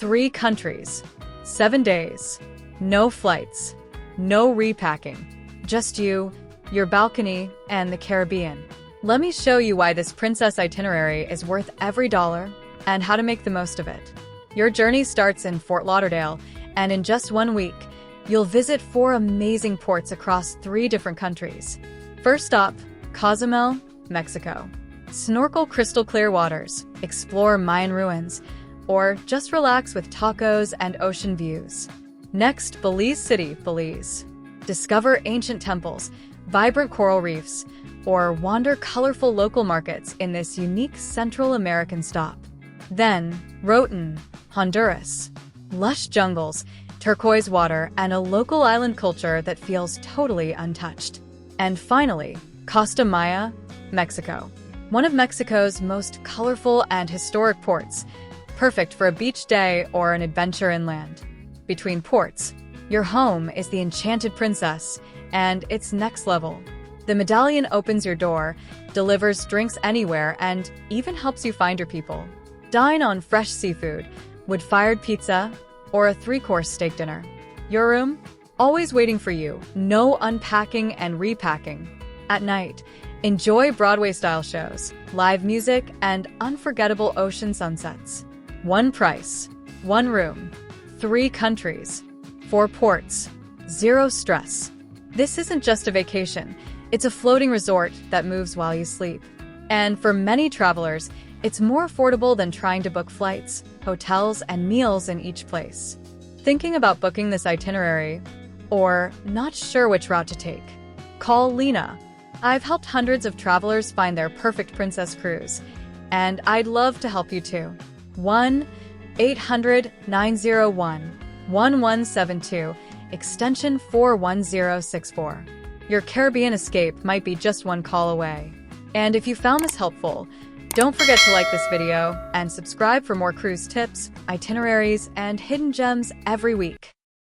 3 countries, 7 days, no flights, no repacking, just you, your balcony, and the Caribbean. Let me show you why this princess itinerary is worth every dollar and how to make the most of it. Your journey starts in Fort Lauderdale, and in just 1 week, you'll visit 4 amazing ports across 3 different countries. First stop, Cozumel, Mexico. Snorkel crystal clear waters, explore Mayan ruins, or just relax with tacos and ocean views. Next, Belize City, Belize. Discover ancient temples, vibrant coral reefs, or wander colorful local markets in this unique Central American stop. Then, Roatán, Honduras. Lush jungles, turquoise water, and a local island culture that feels totally untouched. And finally, Costa Maya, Mexico. One of Mexico's most colorful and historic ports, perfect for a beach day or an adventure inland. Between ports, your home is the Enchanted Princess, and it's next level. The Medallion opens your door, delivers drinks anywhere, and even helps you find your people. Dine on fresh seafood, wood-fired pizza, or a 3-course steak dinner. Your room? Always waiting for you. No unpacking and repacking. At night, enjoy Broadway-style shows, live music, and unforgettable ocean sunsets. 1 price, 1 room, 3 countries, 4 ports, 0 stress. This isn't just a vacation. It's a floating resort that moves while you sleep. And for many travelers, it's more affordable than trying to book flights, hotels, and meals in each place. Thinking about booking this itinerary, or not sure which route to take? Call Lena. I've helped hundreds of travelers find their perfect princess cruise, and I'd love to help you too. 1-800-901-1172, extension 41064. Your Caribbean escape might be just 1 call away. And if you found this helpful, don't forget to like this video and subscribe for more cruise tips, itineraries, and hidden gems every week.